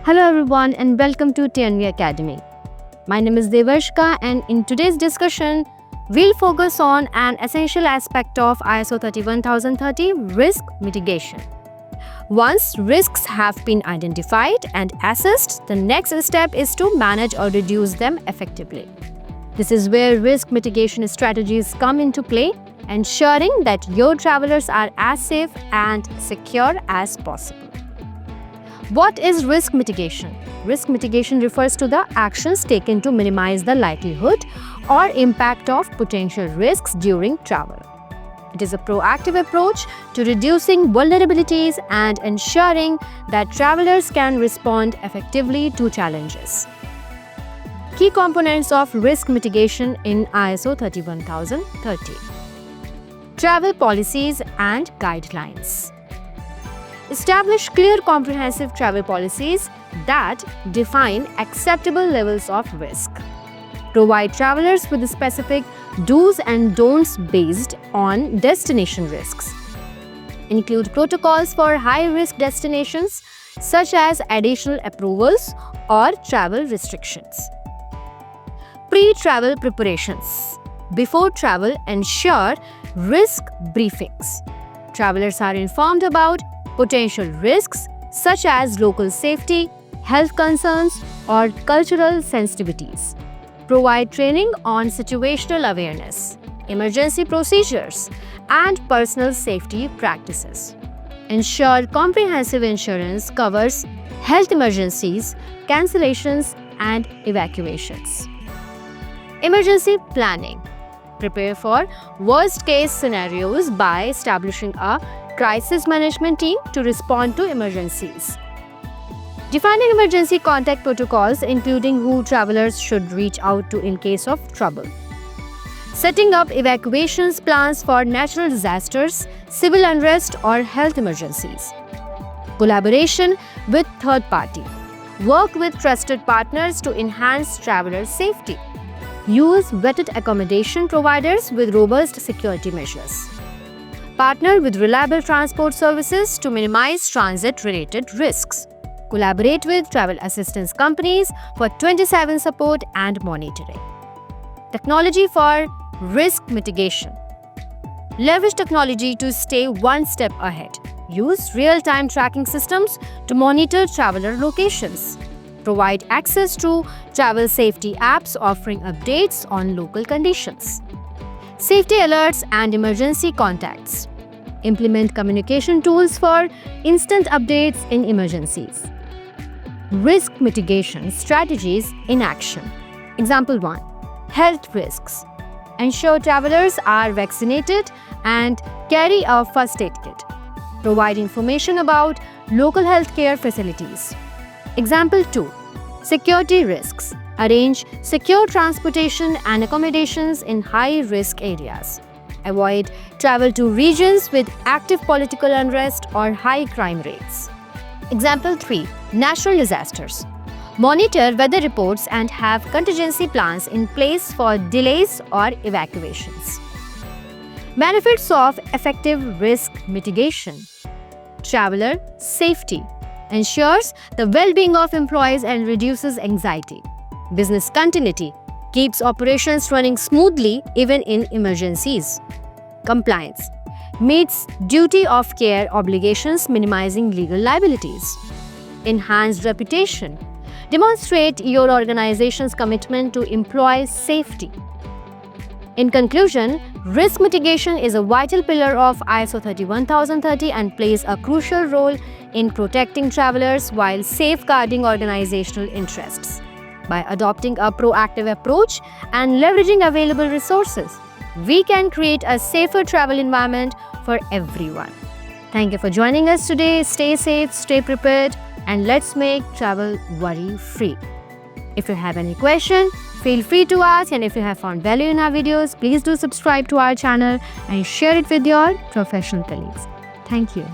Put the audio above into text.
Hello everyone and welcome to TNV Academy. My name is Devarshika and in today's discussion, we'll focus on an essential aspect of ISO 31030 risk mitigation. Once risks have been identified and assessed, the next step is to manage or reduce them effectively. This is where risk mitigation strategies come into play, ensuring that your travelers are as safe and secure as possible. What is risk mitigation? Risk mitigation refers to the actions taken to minimize the likelihood or impact of potential risks during travel. It is a proactive approach to reducing vulnerabilities and ensuring that travelers can respond effectively to challenges. Key components of risk mitigation in ISO 31030. Travel policies and guidelines. Establish clear, comprehensive travel policies that define acceptable levels of risk. Provide travelers with specific do's and don'ts based on destination risks. Include protocols for high-risk destinations such as additional approvals or travel restrictions. Pre-travel preparations. Before travel, ensure risk briefings. Travelers are informed about potential risks such as local safety, health concerns, or cultural sensitivities. Provide training on situational awareness, emergency procedures, and personal safety practices. Ensure comprehensive insurance covers health emergencies, cancellations, and evacuations. Emergency planning. Prepare for worst-case scenarios by establishing a crisis management team to respond to emergencies. Defining emergency contact protocols, including who travelers should reach out to in case of trouble. Setting up evacuations plans for natural disasters, civil unrest, or health emergencies. Collaboration with third party. Work with trusted partners to enhance traveler safety. Use vetted accommodation providers with robust security measures. Partner with reliable transport services to minimize transit-related risks. Collaborate with travel assistance companies for 24/7 support and monitoring. Technology for risk mitigation. Leverage technology to stay one step ahead. Use real-time tracking systems to monitor traveler locations. Provide access to travel safety apps offering updates on local conditions. Safety alerts and emergency contacts. Implement communication tools for instant updates in emergencies. Risk mitigation strategies in action. Example 1. Health risks. Ensure travelers are vaccinated and carry a first aid kit. Provide information about local healthcare facilities. Example 2. Security risks. Arrange secure transportation and accommodations in high-risk areas. Avoid travel to regions with active political unrest or high crime rates. Example 3. Natural disasters. Monitor weather reports and have contingency plans in place for delays or evacuations. Benefits of effective risk mitigation. Traveler safety. Ensures the well-being of employees and reduces anxiety. Business continuity. Keeps operations running smoothly even in emergencies. Compliance. Meets duty of care obligations, minimizing legal liabilities. Enhanced reputation. Demonstrate your organization's commitment to employee safety. In conclusion, risk mitigation is a vital pillar of ISO 31030 and plays a crucial role in protecting travelers while safeguarding organizational interests. By adopting a proactive approach and leveraging available resources, we can create a safer travel environment for everyone. Thank you for joining us today. Stay safe, stay prepared, and let's make travel worry-free. If you have any question, feel free to ask, and if you have found value in our videos, please do subscribe to our channel and share it with your professional colleagues. Thank you.